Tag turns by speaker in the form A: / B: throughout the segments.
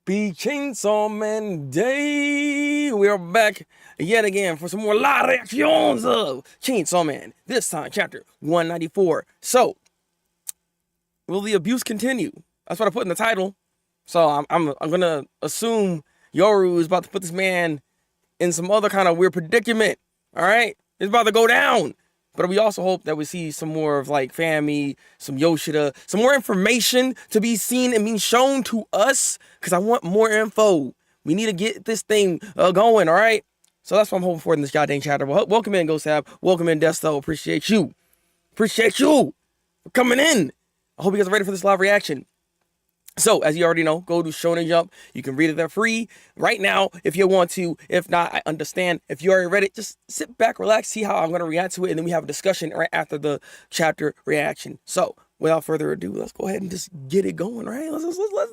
A: Happy Chainsaw Man Day! We are back yet again for some more live reactions of Chainsaw Man. This time, chapter 194. So, will the abuse continue? That's what I put in the title. So I'm gonna assume Yoru is about to put this man in some other kind of weird predicament. All right, it's about to go down. But we also hope that we see some more of like Fami, some Yoshida, some more information to be seen and being shown to us. Because I want more info. We need to get this thing going, all right? So that's what I'm hoping for in this goddamn chapter. Well, welcome in, Ghost Tab. Welcome in, Desto. Appreciate you. Appreciate you for coming in. I hope you guys are ready for this live reaction. So, as you already know, go to Shonen Jump. You can read it there free right now if you want to. If not, I understand. If you already read it, just sit back, relax, see how I'm going to react to it, and then we have a discussion right after the chapter reaction. So, without further ado, let's go ahead and just get it going, right? Let's do that.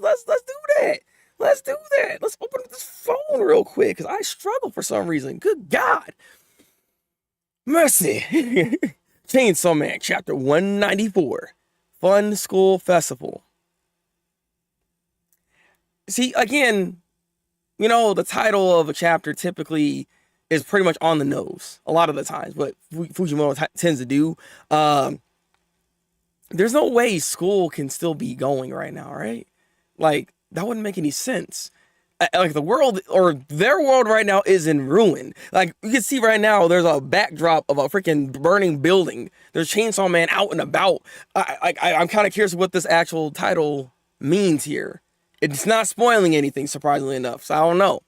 A: Let's do that. Let's open up this phone real quick, because I struggle for some reason. Good God. Mercy. Chainsaw Man, chapter 194. Fun School Festival. See, again, you know, the title of a chapter typically is pretty much on the nose a lot of the times, but Fujimoto tends to do. There's no way school can still be going right now, right? Like, that wouldn't make any sense. Like, the world, or their world right now is in ruin. Like, you can see right now, there's a backdrop of a freaking burning building. There's Chainsaw Man out and about. I'm kind of curious what this actual title means here. It's not spoiling anything, surprisingly enough, so I don't know.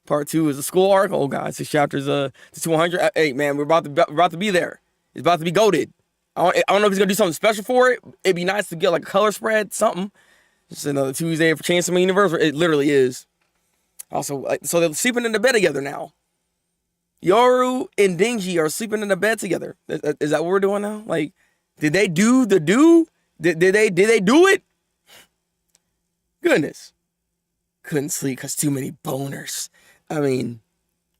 A: Part 2 is the school arc. Oh, God, 6 chapters to 100. Hey, man, we're about to be there. It's about to be goated. I don't know if he's going to do something special for it. It'd be nice to get, like, a color spread, something. Just another Tuesday for Chainsaw Man Universe. It literally is. Also, like, so they're sleeping in the bed together now. Yoru and Denji are sleeping in the bed together. Is that what we're doing now? Like, did they do the do? Did they do it? Goodness. Couldn't sleep because too many boners. I mean,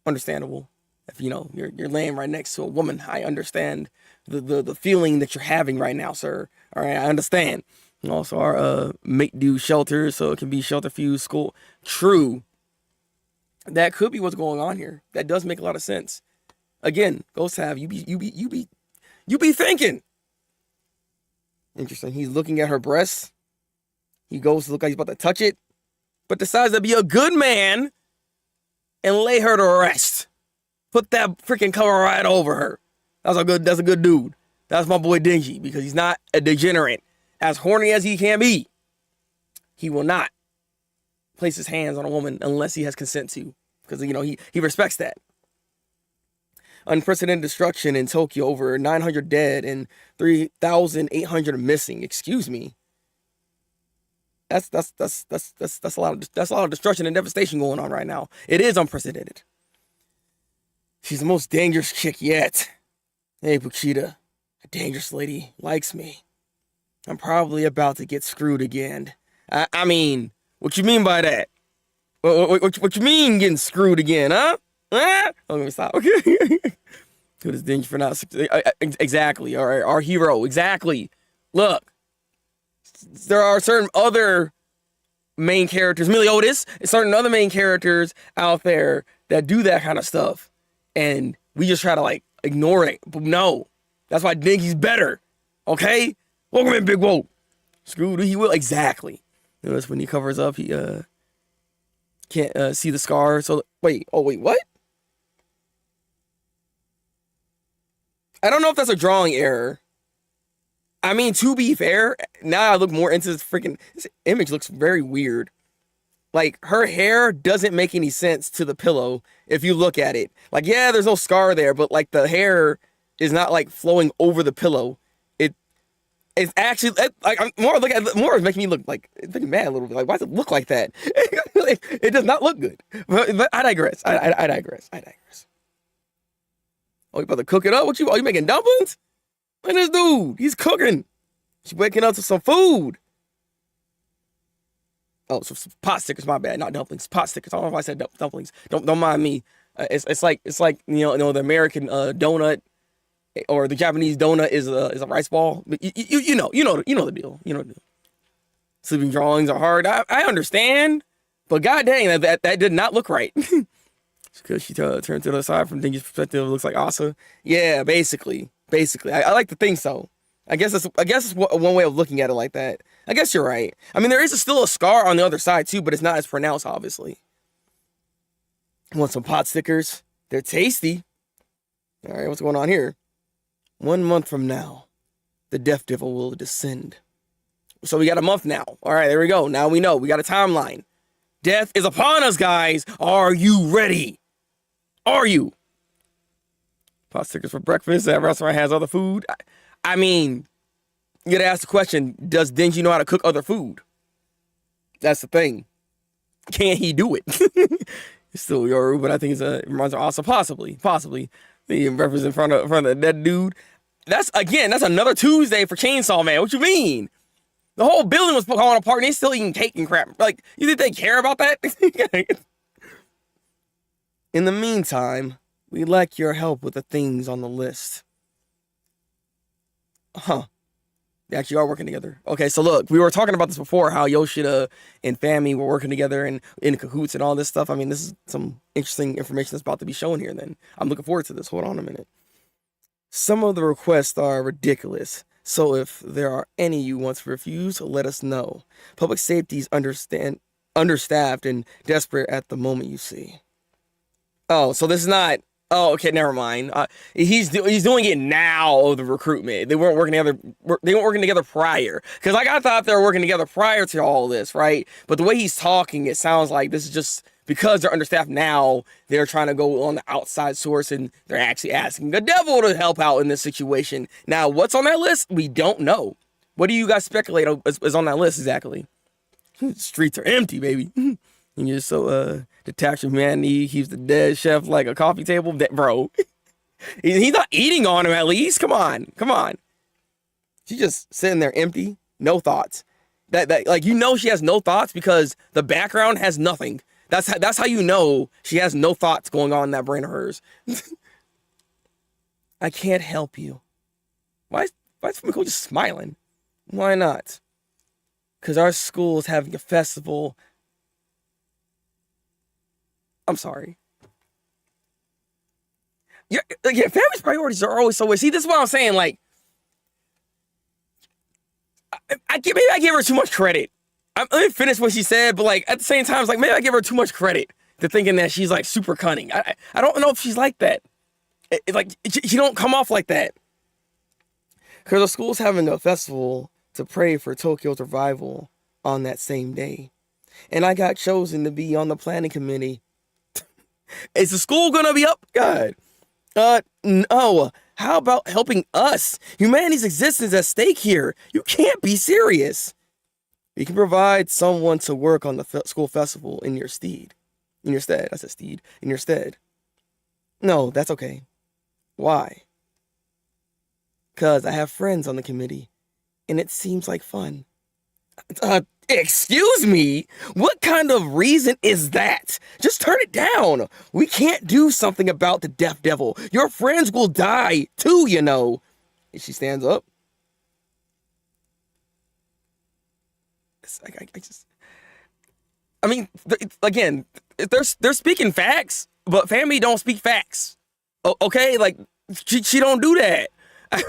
A: understandable. If, you know, you're laying right next to a woman, I understand the feeling that you're having right now, sir. All right, I understand. And also, our mate do shelter, so it can be shelter fuse school. True. That could be what's going on here. That does make a lot of sense. Again, Ghost Tab, you be thinking. Interesting. He's looking at her breasts. He goes to look like he's about to touch it, but decides to be a good man and lay her to rest. Put that freaking cover right over her. That's a good dude. That's my boy Denji, because he's not a degenerate. As horny as he can be, he will not place his hands on a woman unless he has consent to, because, you know, he respects that. Unprecedented destruction in Tokyo, over 900 dead and 3,800 missing. Excuse me. That's a lot of destruction and devastation going on right now. It is unprecedented. She's the most dangerous chick yet. Hey, Bukshida, a dangerous lady likes me. I'm probably about to get screwed again. I mean, what you mean by that? What you mean getting screwed again, huh? Huh? Oh, let me stop. Okay. Good as danger for not. Exactly. All right, our hero. Exactly. Look. There are certain other main characters, Meliodas, and certain other main characters out there that do that kind of stuff. And we just try to, like, ignore it. But no. That's why Denji's better. Okay? Welcome in, Big Whoa. Screwed, he will. Exactly. Notice when he covers up, he can't see the scar. So, wait. Oh, wait, what? I don't know if that's a drawing error. I mean, to be fair, now I look more into this image looks very weird. Like, her hair doesn't make any sense to the pillow if you look at it. Like, yeah, there's no scar there, but, like, the hair is not, like, flowing over the pillow. It's actually, like, more making me look, like, it's making me mad a little bit. Like, why does it look like that? It does not look good. But I digress. I digress. Oh, you about to cook it up? What you making dumplings? Look at this dude. He's cooking. She's waking up to some food. Oh, so pot stickers. My bad. Not dumplings. Pot stickers. I don't know if I said dumplings. Don't mind me. It's like you know the American donut or the Japanese donut is a rice ball. But you know the deal. You know the deal. Sleeping drawings are hard. I understand. But god dang, that did not look right. Because she turned to the side from Denji's perspective, it looks like Asa. Yeah, basically. I like to think so. I guess it's one way of looking at it like that. I guess you're right. I mean, there is still a scar on the other side too, but it's not as pronounced, obviously. Want some pot stickers? They're tasty. All right, what's going on here? 1 month from now, the Death Devil will descend. So we got a month now. All right, there we go. Now we know. We got a timeline. Death is upon us, guys. Are you ready? Are you? Pot stickers for breakfast. That restaurant has other food. I mean, you gotta ask the question, does Denji know how to cook other food? That's the thing. Can he do it? It's still Yoru, but I think it reminds me also possibly. The reference in front of that dude. That's another Tuesday for Chainsaw Man. What you mean? The whole building was falling apart and they still eating cake and crap. Like, you think they care about that? In the meantime, we'd like your help with the things on the list. Huh. They actually are working together. Okay, so look, we were talking about this before, how Yoshida and Fami were working together and in cahoots and all this stuff. I mean, this is some interesting information that's about to be shown here then. I'm looking forward to this. Hold on a minute. Some of the requests are ridiculous. So if there are any you want to refuse, let us know. Public safety is understaffed and desperate at the moment, you see. Oh, so this is not... Oh, okay, never mind. He's doing it now, the recruitment. They weren't working together. They weren't working together prior. Because like, I thought they were working together prior to all this, right? But the way he's talking, it sounds like this is just... Because they're understaffed now, they're trying to go on the outside source and they're actually asking the devil to help out in this situation. Now, what's on that list? We don't know. What do you guys speculate is on that list exactly? Streets are empty, baby. And you're so detached from humanity. He's the dead chef like a coffee table. Bro, he's not eating on him at least. Come on. She's just sitting there empty, no thoughts. That like, you know, she has no thoughts because the background has nothing. That's how you know she has no thoughts going on in that brain of hers. I can't help you. Why is Fumiko just smiling? Why not? Because our school is having a festival. I'm sorry. Yeah, family's priorities are always so weird. See, this is what I'm saying. Like, maybe I give her too much credit. Let me finish what she said, but like at the same time, it's like maybe I give her too much credit to thinking that she's like super cunning. I don't know if she's like that. She don't come off like that. Because the school's having a festival to pray for Tokyo's revival on that same day, and I got chosen to be on the planning committee. Is the school gonna be up? God, no. How about helping us? Humanity's existence at stake here. You can't be serious. You can provide someone to work on the school festival in your stead. In your stead. I said steed. In your stead. No, that's okay. Why? Because I have friends on the committee, and it seems like fun. Excuse me? What kind of reason is that? Just turn it down. We can't do something about the Death Devil. Your friends will die too, you know. And she stands up. I mean, again, they're speaking facts, but family don't speak facts. Okay, like she don't do that. I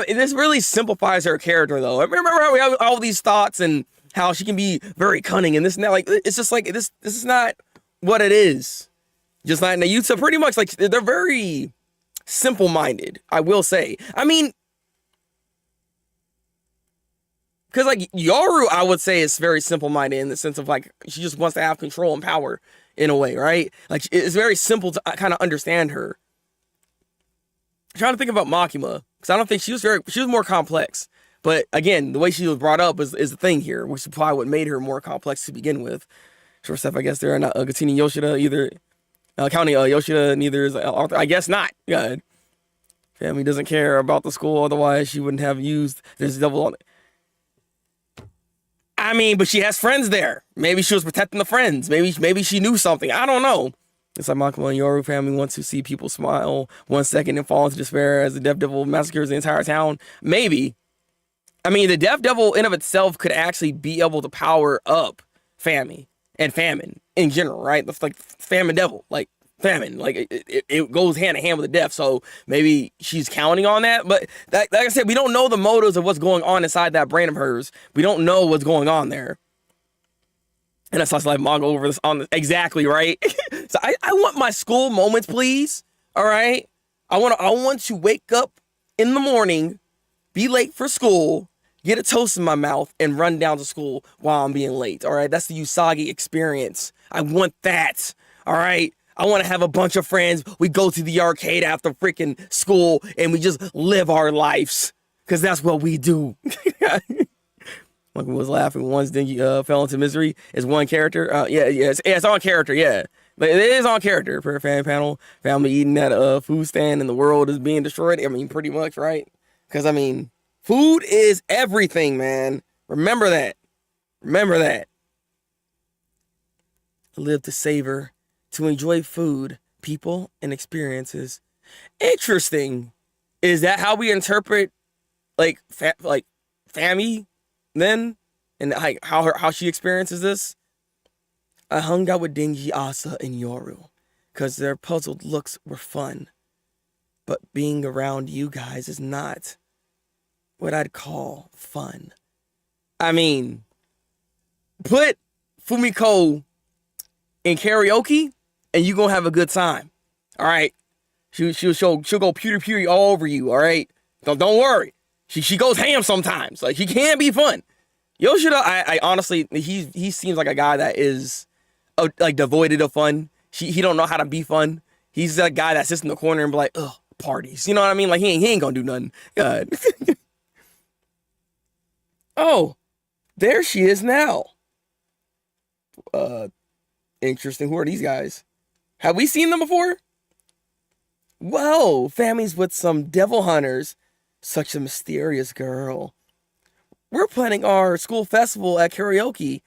A: mean, this really simplifies her character, though. I remember how we have all these thoughts and how she can be very cunning and this and that. Like, it's just like this is not what it is. Just like Nayutsa, pretty much like they're very simple-minded. I will say. I mean. Because, like, Yoru, I would say, is very simple-minded in the sense of, like, she just wants to have control and power in a way, right? Like, it's very simple to kind of understand her. I'm trying to think about Makima, because I don't think she was more complex. But, again, the way she was brought up is the thing here, which is probably what made her more complex to begin with. Short step, I guess there are not Gatini Yoshida either. Counting Yoshida, neither is Arthur. I guess not. Yeah. Family doesn't care about the school, otherwise she wouldn't have used this double on it. I mean, but she has friends there. Maybe she was protecting the friends. Maybe she knew something. I don't know. It's like Makima and Yoru family wants to see people smile 1 second and fall into despair as the Death Devil massacres the entire town. Maybe. I mean, the Death Devil in of itself could actually be able to power up Famine and Famine in general, right? That's like Famine Devil, like Famine, like it goes hand in hand with the death. So maybe she's counting on that. But like I said, we don't know the motives of what's going on inside that brain of hers. We don't know what's going on there. And that's like Manga over this on this. Exactly, right? So I want my school moments, please. All right. I want to wake up in the morning, be late for school, get a toast in my mouth, and run down to school while I'm being late. All right. That's the Usagi experience. I want that. All right. I want to have a bunch of friends. We go to the arcade after freaking school and we just live our lives. Because that's what we do. Monkey was laughing once, then he fell into misery. Is one character? It's on character, yeah. But it is on character per fan panel. Family eating at a food stand and the world is being destroyed. I mean, pretty much, right? Because, I mean, food is everything, man. Remember that. Remember that. Live to savor, to enjoy food, people, and experiences. Interesting. Is that how we interpret, like Fami? Then, and like how she experiences this, I hung out with Denji, Asa, and Yoru, because their puzzled looks were fun. But being around you guys is not what I'd call fun. I mean, put Fumiko in karaoke, and you gonna have a good time. All right, she'll go pewter all over you. All right, don't worry. She goes ham sometimes. Like, she can be fun. Yoshida, I honestly, he seems like a guy that is like devoid of fun. He don't know how to be fun. He's that guy that sits in the corner and be like, ugh, parties. You know what I mean? Like, he ain't gonna do nothing. God. Oh, there she is now. Interesting. Who are these guys? Have we seen them before? Whoa, family's with some devil hunters. Such a mysterious girl. We're planning our school festival at karaoke.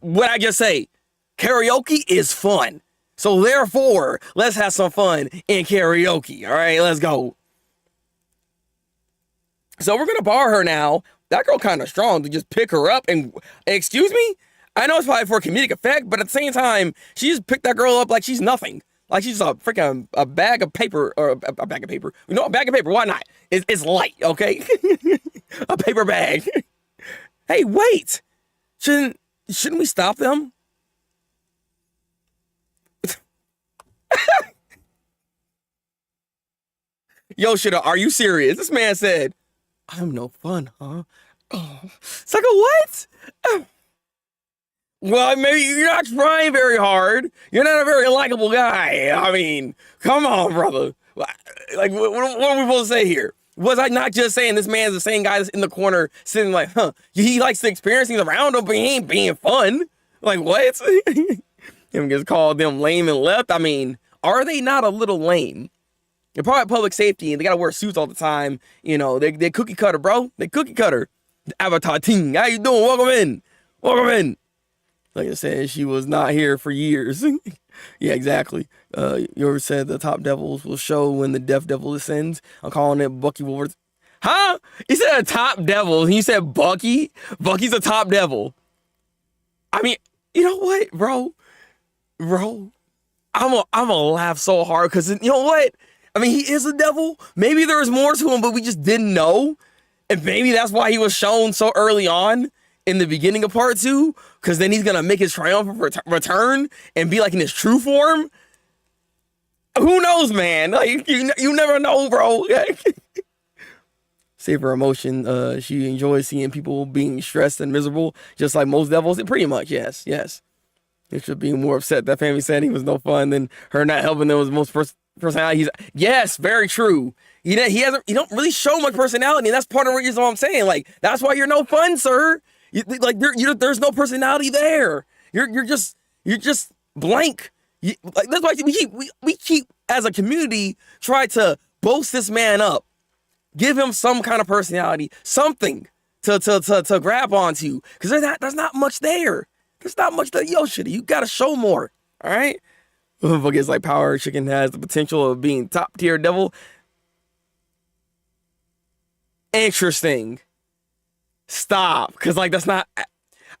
A: What I just say? Karaoke is fun. So therefore, let's have some fun in karaoke. All right, let's go. So we're going to bar her now. That girl kind of strong to just pick her up and, excuse me? I know it's probably for comedic effect, but at the same time, she just picked that girl up like she's nothing. Like she's a freaking a bag of paper, or a bag of paper. You know, a bag of paper. Why not? It's light, okay? A paper bag. Hey, wait! Shouldn't we stop them? Yoshida, are you serious? This man said, "I'm no fun, huh?" Oh, it's like a what? Well, maybe you're not trying very hard. You're not a very likable guy. I mean, come on, brother. Like, what are we supposed to say here? Was I not just saying this man's the same guy that's in the corner sitting like, huh? He likes the experience things around him, but he ain't being fun. Like, what? Him gets called them lame and left. I mean, are they not a little lame? They're probably public safety and they got to wear suits all the time. You know, they cookie cutter, bro. They cookie cutter. The Avatar team. How you doing? Welcome in. Welcome in. Like I said, she was not here for years. Yeah, exactly. You said the top devils will show when the death devil descends. I'm calling it Bucky Wolverine. Huh? He said a top devil. He said Bucky. Bucky's a top devil. I mean, you know what, bro? I'm gonna laugh so hard because you know what? I mean, he is a devil. Maybe there's more to him, but we just didn't know. And maybe that's why he was shown so early on in the beginning of part 2, because then he's gonna make his triumphant return and be like in his true form. Who knows, man? Like you never know, bro. Save her emotion. She enjoys seeing people being stressed and miserable, just like most devils. Pretty much, yes. It should be more upset that family said he was no fun than her not helping them was most personality. Yes, very true. He don't really show much personality, and that's part of the reason I'm saying. Like, that's why you're no fun, sir. There's no personality there. You're just blank. That's why we keep as a community try to boast this man up, give him some kind of personality, something to grab onto, because there's not much there. There's not much that Yoshida. You gotta show more. All right. I guess like Power Chicken has the potential of being top tier devil. Interesting. Stop. Because, like, that's not...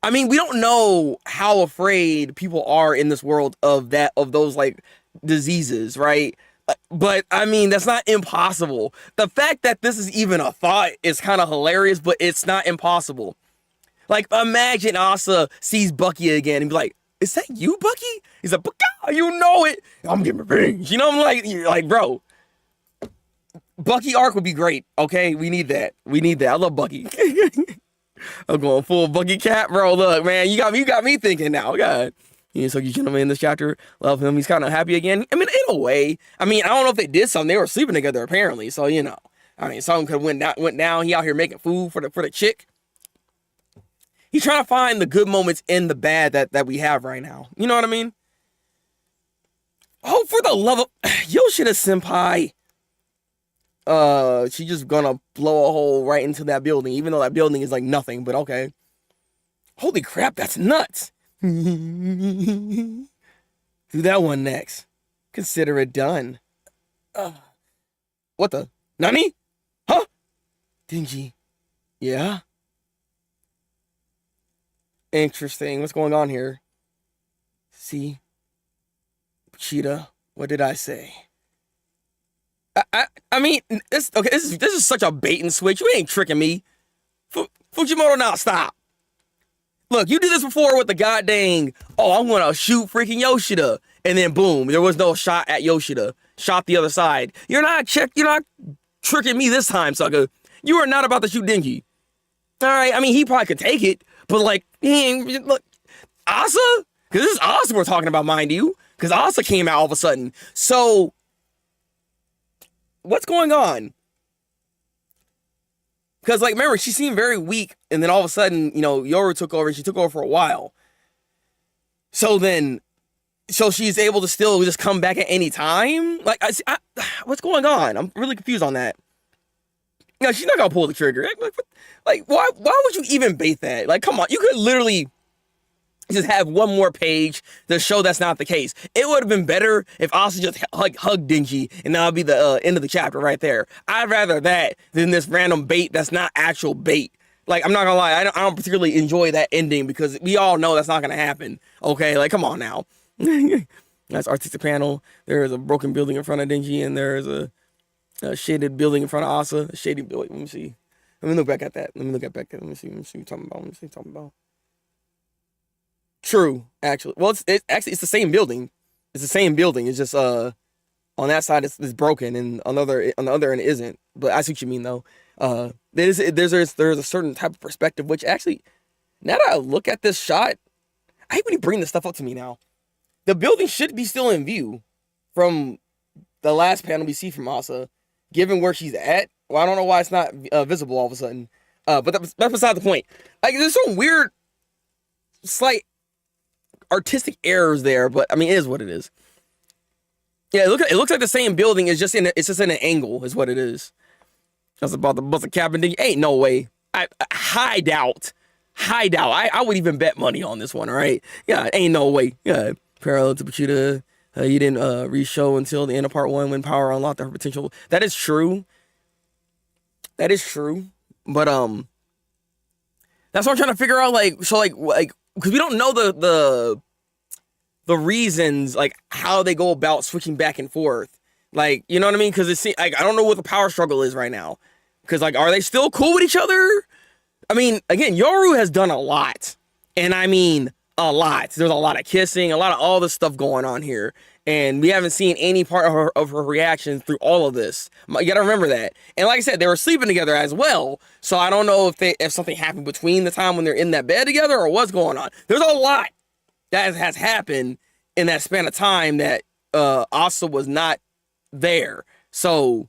A: I mean, we don't know how afraid people are in this world of those, like, diseases, right? But, I mean, that's not impossible. The fact that this is even a thought is kind of hilarious, but it's not impossible. Like, imagine Asa sees Bucky again and be like, is that you, Bucky? He's like, you know it. I'm getting revenge. You know, I'm like, you're like, bro, Bucky arc would be great. Okay, we need that. We need that. I love Bucky. I'm going full Bucky cat, bro. Look, man, you got me thinking now. God, so you gentleman in this chapter, love him. He's kind of happy again. I mean, in a way. I mean, I don't know if they did something. They were sleeping together apparently. So you know, I mean, something could went down. He out here making food for the chick. He's trying to find the good moments in the bad that we have right now. You know what I mean? Oh, for the love of Yoshida senpai. She's just gonna blow a hole right into that building, even though that building is like nothing, but okay. Holy crap, that's nuts. Do that one next. Consider it done. What the? Nani? Huh? Dingy. Yeah? Interesting. What's going on here? See? Cheetah, what did I say? I mean, this is such a bait and switch. You ain't tricking me. Fujimoto, now stop. Look, you did this before with the goddamn, oh, I'm gonna shoot freaking Yoshida. And then boom, there was no shot at Yoshida. Shot the other side. You're not tricking me this time, sucker. You are not about to shoot Denji. Alright, I mean, he probably could take it, but like, he ain't, look, Asa? Because this is Asa we're talking about, mind you. Because Asa came out all of a sudden. So, what's going on? Because, like, remember, she seemed very weak, and then all of a sudden, you know, Yoru took over, and she took over for a while. So she's able to still just come back at any time? Like, what's going on? I'm really confused on that. No, she's not gonna pull the trigger. Like, why would you even bait that? Like, come on, you could literally just have one more page to show that's not the case. It would have been better if Asa just hugged Denji, and that would be the end of the chapter right there. I'd rather that than this random bait that's not actual bait. Like, I'm not gonna lie, I don't particularly enjoy that ending because we all know that's not gonna happen. Okay, like, come on now. That's artistic panel. There is a broken building in front of Denji, and there is a shaded building in front of Asa. A shaded building. Let me see. Let me look back at that. Let me see what you're talking about. Let me see what you're talking about. True, actually. Well, it's the same building. It's the same building. It's just on that side it's broken, and on the other end it isn't. But I see what you mean though. There's a certain type of perspective, which actually, now that I look at this shot, I hate when you bring this stuff up to me now. The building should be still in view from the last panel we see from Asa, given where she's at. Well, I don't know why it's not visible all of a sudden. But that's beside the point. Like, there's some weird, slight artistic errors there, but I mean, it is what it is. Yeah, it looks like the same building. It's just in an angle, is what it is. I was about to bust a cap and think, ain't no way. I highly doubt. I would even bet money on this one. All right, yeah, ain't no way. Yeah, parallel to Pachita. You didn't re-show until the end of part 1 when power unlocked her potential. That is true. But that's what I'm trying to figure out. Like, so like because we don't know the reasons, like how they go about switching back and forth. Like, you know what I mean? Because it's like, I don't know what the power struggle is right now. Because, like, are they still cool with each other? I mean, again, Yoru has done a lot. And I mean, a lot. There's a lot of kissing, a lot of all this stuff going on here. And we haven't seen any part of her reaction through all of this. You gotta remember that. And like I said, they were sleeping together as well. So I don't know if something happened between the time when they're in that bed together or what's going on. There's a lot that has happened in that span of time that Asa was not there. So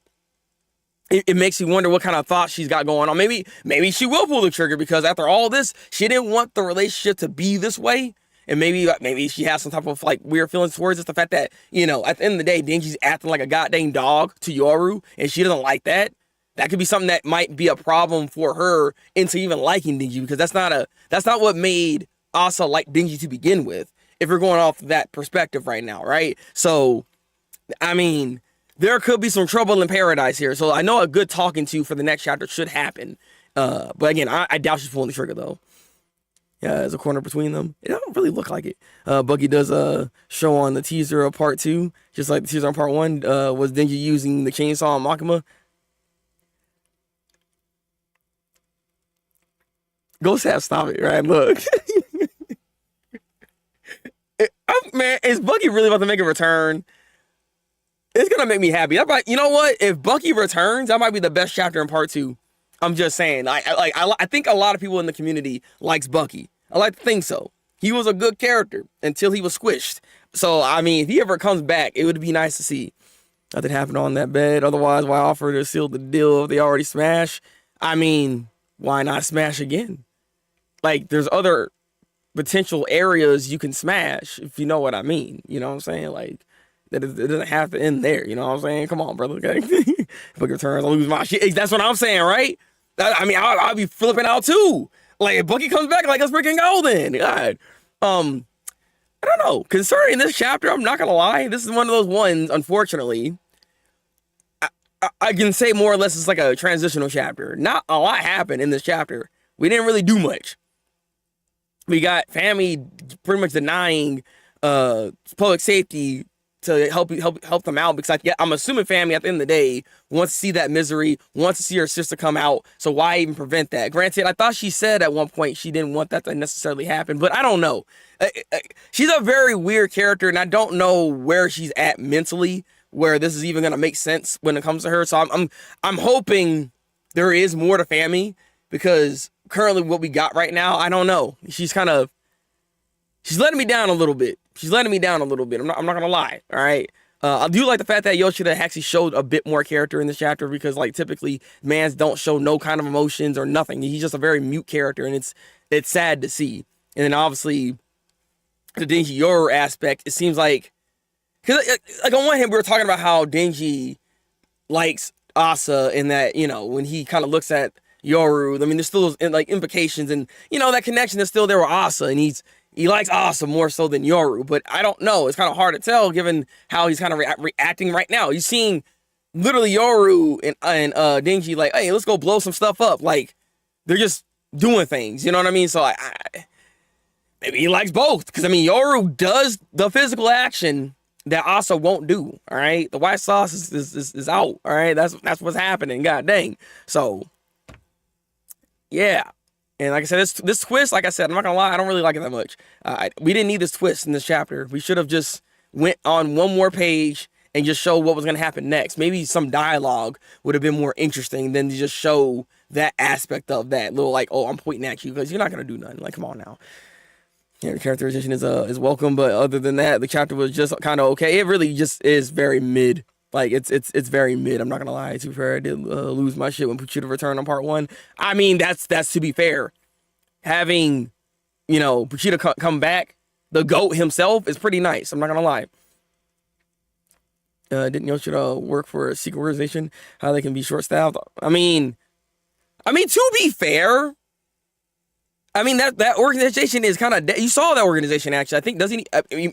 A: it makes you wonder what kind of thoughts she's got going on. Maybe she will pull the trigger because after all this, she didn't want the relationship to be this way. And maybe she has some type of like weird feelings towards it. The fact that, you know, at the end of the day, Denji's acting like a goddamn dog to Yoru, and she doesn't like that. That could be something that might be a problem for her into even liking Denji, because that's not what made Asa like Denji to begin with. If we're going off that perspective right now, right? So, I mean, there could be some trouble in paradise here. So I know a good talking to for the next chapter should happen. But again, I doubt she's pulling the trigger though. Yeah, there's a corner between them. It don't really look like it. Bucky does show on the teaser of part 2, just like the teaser on part 1, was Denji using the chainsaw on Makima. Ghost have stop it, right? Look. Man, is Bucky really about to make a return? It's gonna make me happy. You know what? If Bucky returns, that might be the best chapter in part 2. I'm just saying. I think a lot of people in the community likes Bucky. I like to think so. He was a good character until he was squished. So I mean, if he ever comes back, it would be nice to see. Nothing happened on that bed. Otherwise, why offer to seal the deal if they already smash? I mean, why not smash again? Like, there's other potential areas you can smash, if you know what I mean. You know what I'm saying? Like, it doesn't have to end there. You know what I'm saying? Come on, brother. Okay. Book returns, I lose my shit. That's what I'm saying, right? I mean, I'll be flipping out too. Like, if Bucky comes back, like, let's freaking go then. God. I don't know. Concerning this chapter, I'm not gonna lie. This is one of those ones, unfortunately. I can say more or less it's like a transitional chapter. Not a lot happened in this chapter. We didn't really do much. We got family pretty much denying public safety to help them out, because I'm assuming family at the end of the day wants to see that misery, wants to see her sister come out. So why even prevent that? Granted, I thought she said at one point she didn't want that to necessarily happen, but I don't know. She's a very weird character, and I don't know where she's at mentally, where this is even gonna make sense when it comes to her. So I'm hoping there is more to family, because currently what we got right now, I don't know. She's letting me down a little bit. I'm not gonna lie. All right. I do like the fact that Yoshida actually showed a bit more character in this chapter, because like typically mans don't show no kind of emotions or nothing. He's just a very mute character, and it's sad to see. And then obviously the Denji Yoru aspect, it seems like, because like on one hand we were talking about how Denji likes Asa, in that, you know, when he kind of looks at Yoru, I mean, there's still those like implications, and you know that connection is still there with Asa, and he likes Asa more so than Yoru. But I don't know. It's kind of hard to tell given how he's kind of reacting right now. He's seeing literally Yoru and Denji like, hey, let's go blow some stuff up. Like, they're just doing things. You know what I mean? So maybe he likes both. Because, I mean, Yoru does the physical action that Asa won't do. All right? The white sauce is out. All right? That's what's happening. God dang. So, yeah. And like I said, this twist, like I said, I'm not gonna lie, I don't really like it that much. We didn't need this twist in this chapter. We should have just went on one more page and just show what was gonna happen next. Maybe some dialogue would have been more interesting than to just show that aspect of that little like, oh, I'm pointing at you, because you're not gonna do nothing. Like, come on now. Yeah, the characterization is welcome, but other than that, the chapter was just kind of okay. It really just is very mid. Like, it's very mid. I'm not gonna lie. To be fair, I did lose my shit when Puchita returned on part 1. I mean, that's to be fair. Having, you know, Puchita come back, the GOAT himself, is pretty nice. I'm not gonna lie. Didn't Yoshida work for a secret organization? How they can be short-staffed? I mean, to be fair, I mean that organization is kind of. You saw that organization actually. I think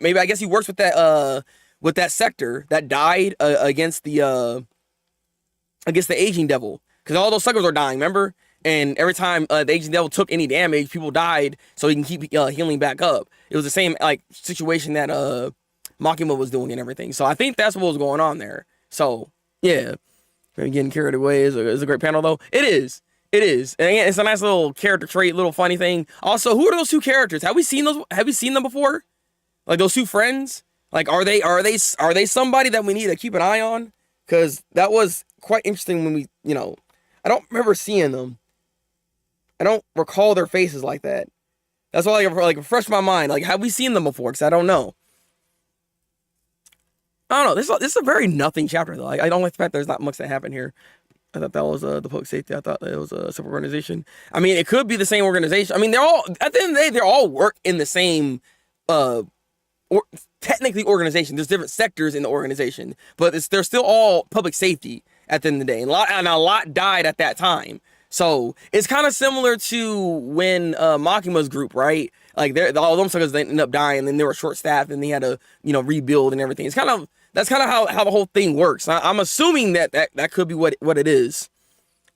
A: maybe I guess he works with that sector that died against the aging devil, because all those suckers are dying, remember? And every time the aging devil took any damage, people died, so he can keep healing back up. It was the same like situation that Makima was doing and everything. So I think that's what was going on there. So yeah, getting carried away is a great panel though. It is. And again, it's a nice little character trait, little funny thing. Also, who are those two characters? Have we seen them before? Like those two friends? Like, are they somebody that we need to keep an eye on? Because that was quite interesting when we, you know, I don't remember seeing them. I don't recall their faces like that. That's why I like refresh my mind. Like, have we seen them before? Because I don't know. I don't know. This is a very nothing chapter though. I don't like the fact there's not much that happened here. I thought that was the public safety. I thought it was a separate organization. I mean, it could be the same organization. I mean, they're all, at the end of the day, they all work in the same technically organization. There's different sectors in the organization, but they're still all public safety at the end of the day. And a lot died at that time. So it's kind of similar to when Makima's group, right? Like all them suckers, they ended up dying, and then they were short staffed, and they had to, you know, rebuild and everything. That's kind of how the whole thing works. I'm assuming that could be what it is.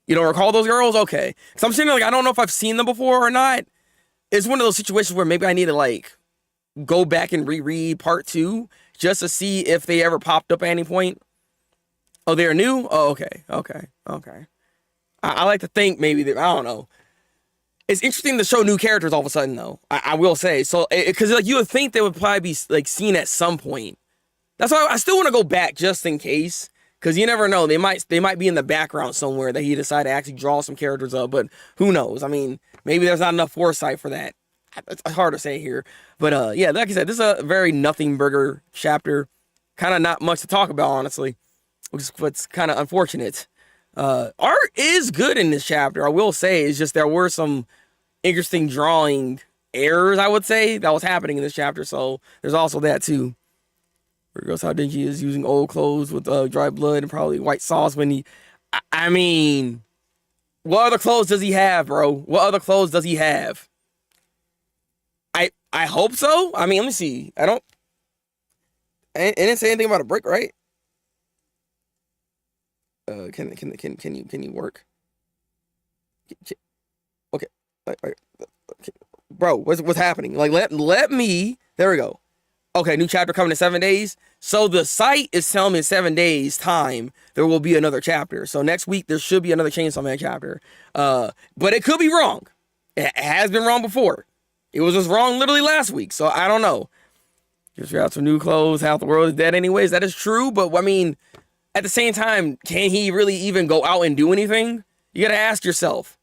A: You don't recall those girls? Okay. Because I'm saying, like, I don't know if I've seen them before or not. It's one of those situations where maybe I need to, like, go back and reread part 2 just to see if they ever popped up at any point. Oh, they're new? Oh, okay. I like to think maybe that, I don't know. It's interesting to show new characters all of a sudden, though. I will say. So, because like you would think they would probably be like seen at some point. That's why I still want to go back just in case. Because you never know. They might be in the background somewhere that he decided to actually draw some characters up. But who knows? I mean, maybe there's not enough foresight for that. It's hard to say here. But yeah, like I said, this is a very nothing burger chapter. Kind of not much to talk about, honestly. Which is what's kind of unfortunate. Art is good in this chapter, I will say. It's just there were some interesting drawing errors, I would say, that was happening in this chapter. So there's also that too. Here goes how Denji is using old clothes with dry blood and probably white sauce when he... I mean, what other clothes does he have, bro? What other clothes does he have? I hope so. I mean, let me see. It didn't say anything about a brick, right? Can you work? Okay. Bro, what's happening? Like, let me. There we go. Okay, new chapter coming in 7 days. So the site is telling me in 7 days time there will be another chapter. So next week there should be another Chainsaw Man chapter. But it could be wrong. It has been wrong before. It was just wrong literally last week. So I don't know. Just got some new clothes. Half the world is dead anyways. That is true. But I mean, at the same time, can he really even go out and do anything? You gotta ask yourself.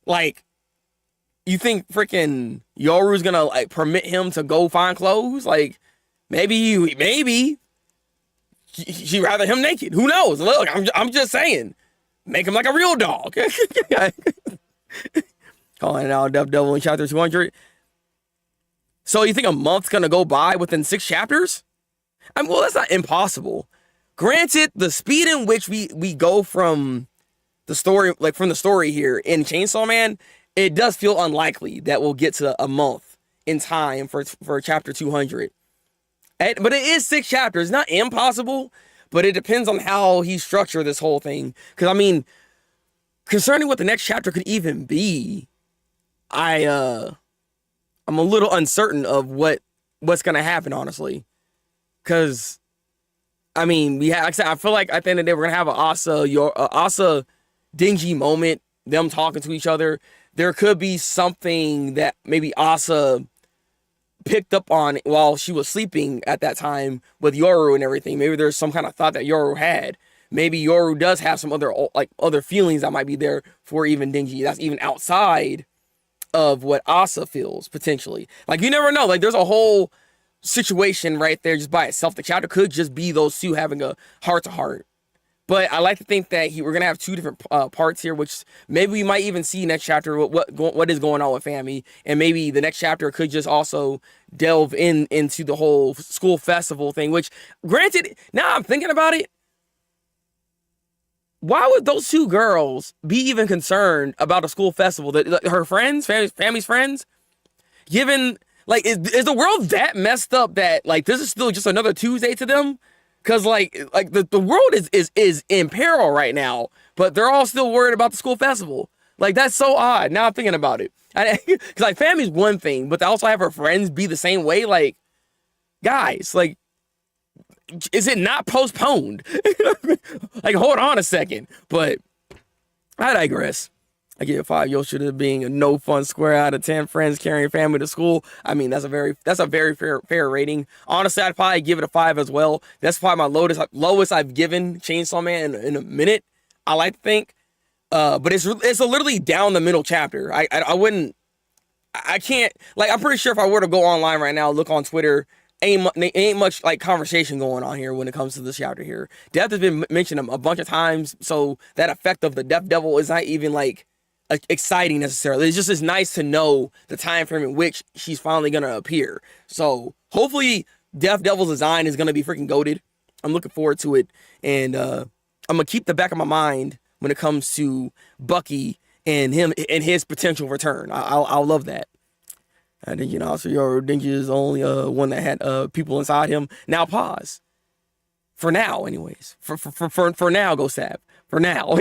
A: Like, you think freaking Yoru's gonna like permit him to go find clothes? Like, maybe she'd rather him naked. Who knows? Look, I'm just saying, make him like a real dog. Calling it out, Death Devil in chapter 200. So you think a month's gonna go by within 6 chapters? I mean, well, that's not impossible. Granted, the speed in which we go from the story, like from the story here in Chainsaw Man, it does feel unlikely that we'll get to a month in time for chapter 200. But it is 6 chapters. It's not impossible, but it depends on how he structured this whole thing. Because, I mean, concerning what the next chapter could even be, I'm a little uncertain of what's going to happen, honestly. Because, I mean, like I said, I feel like at the end of the day, we're going to have an Asa Denji moment, them talking to each other. There could be something that maybe Asa picked up on while she was sleeping at that time with Yoru and everything. Maybe there's some kind of thought that Yoru had. Maybe Yoru does have some other feelings that might be there for even Denji. That's even outside of what Asa feels, potentially. Like, you never know. Like, there's a whole situation right there just by itself. The chapter could just be those two having a heart-to-heart. But I like to think that we're going to have 2 different parts here, which maybe we might even see next chapter what is going on with Fami. And maybe the next chapter could just also delve into the whole school festival thing, which, granted, now I'm thinking about it, why would those 2 girls be even concerned about a school festival? That her friends, Fami's friends, given, like, is the world that messed up that, like, this is still just another Tuesday to them? Because, like the world is in peril right now, but they're all still worried about the school festival. Like, that's so odd. Now I'm thinking about it. Because, like, Fami's one thing, but they also have her friends be the same way. Like, guys, like, is it not postponed? Like, hold on a second. But I digress. I give 5 Yoshida being a no fun square out of 10. Friends carrying family to school. I mean, that's a very fair rating. Honestly, I'd probably give it a 5 as well. That's probably my lowest I've given Chainsaw Man in a minute, I like to think. But it's a literally down the middle chapter. I can't, like, I'm pretty sure if I were to go online right now, look on Twitter, ain't much like conversation going on here when it comes to this chapter here. Death has been mentioned a bunch of times, so that effect of the Death Devil is not even like exciting necessarily. It's just as nice to know the time frame in which she's finally gonna appear. So hopefully Death Devil's design is gonna be freaking goated. I'm looking forward to it, and I'm gonna keep the back of my mind when it comes to Bucky and him and his potential return. I'll love that. And then, also your Denji is the only one that had people inside him. Now pause. For now, anyways. For now, go Sab. for now.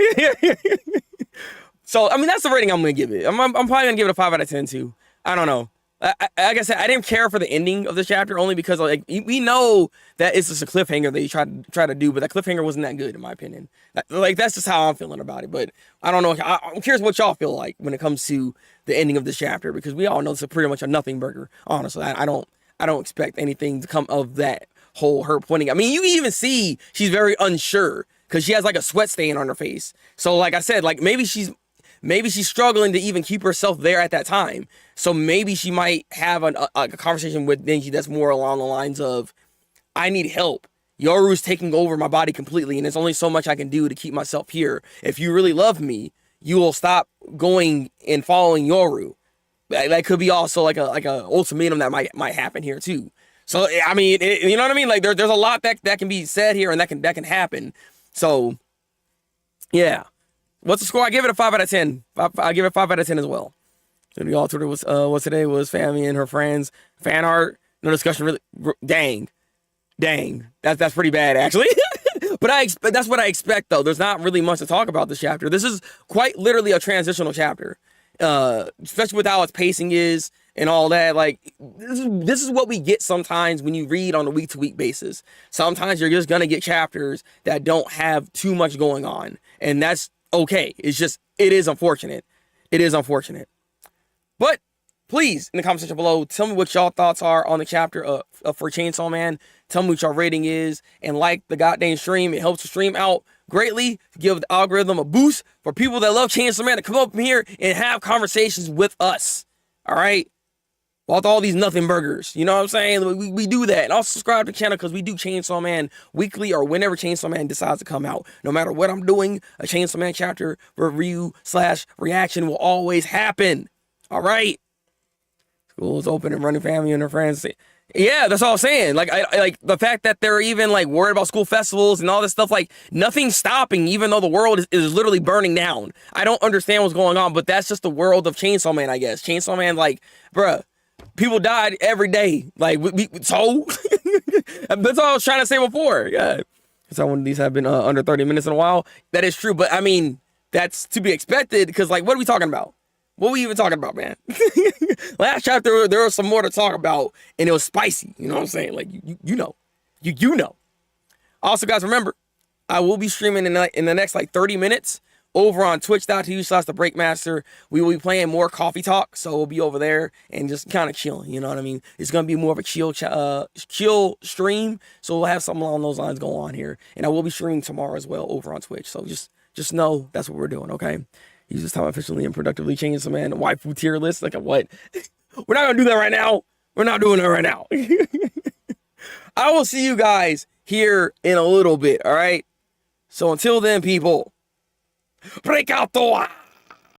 A: So, I mean, that's the rating I'm going to give it. I'm probably going to give it a 5 out of 10 too. I don't know. Like I said, I didn't care for the ending of the chapter only because like we know that it's just a cliffhanger that you try to do, but that cliffhanger wasn't that good in my opinion. Like that's just how I'm feeling about it. But I don't know. I'm curious what y'all feel like when it comes to the ending of this chapter because we all know it's pretty much a nothing burger. Honestly, I don't expect anything to come of that whole her pointing. I mean, you even see she's very unsure because she has like a sweat stain on her face. So like I said, like maybe she's struggling to even keep herself there at that time. So maybe she might have a conversation with Denji that's more along the lines of, I need help. Yoru's taking over my body completely, and there's only so much I can do to keep myself here. If you really love me, you will stop going and following Yoru. That could be also like a ultimatum that might happen here too. So I mean, you know what I mean? Like there's a lot that can be said here, and that can happen. So yeah. What's the score? I give it a 5 out of 10. I give it a 5 out of 10 as well. And the author was today was Family and her friends. Fan art, no discussion. Really, dang. That's pretty bad actually. But that's what I expect though. There's not really much to talk about this chapter. This is quite literally a transitional chapter, especially with how its pacing is and all that. Like this is what we get sometimes when you read on a week-to-week basis. Sometimes you're just gonna get chapters that don't have too much going on, and that's okay. It's just it is unfortunate. But please, in the comment section below, tell me what y'all thoughts are on the chapter for Chainsaw Man. Tell me what your rating is, and like the goddamn stream. It helps the stream out greatly to give the algorithm a boost for people that love Chainsaw Man to come up here and have conversations with us. All right? With all these nothing burgers. You know what I'm saying? We do that. And also subscribe to the channel because we do Chainsaw Man weekly or whenever Chainsaw Man decides to come out. No matter what I'm doing, a Chainsaw Man chapter review/reaction will always happen. All right? School is open and running family and her friends. Yeah, that's all I'm saying. Like, I like the fact that they're even like worried about school festivals and all this stuff. Like, nothing's stopping, even though the world is literally burning down. I don't understand what's going on, but that's just the world of Chainsaw Man, I guess. Chainsaw Man, like, bruh, people died every day. Like, so that's all I was trying to say before. Yeah, so one of these have been under 30 minutes in a while. That is true, but I mean, that's to be expected because, like, what are we talking about? What are we even talking about, man? Last chapter, there was some more to talk about, and it was spicy. You know what I'm saying? Like, you know. You know. Also, guys, remember, I will be streaming in the next, like, 30 minutes over on twitch.tv/Thabreakmaster. We will be playing more Coffee Talk, so we'll be over there and just kind of chilling, you know what I mean? It's going to be more of a chill stream, so we'll have something along those lines go on here. And I will be streaming tomorrow as well over on Twitch, so just know that's what we're doing, okay? Use this time efficiently and productively. Chainsaw Man waifu tier list. Like a what? We're not gonna do that right now. We're not doing it right now. I will see you guys here in a little bit. All right. So until then, people, break out the wire.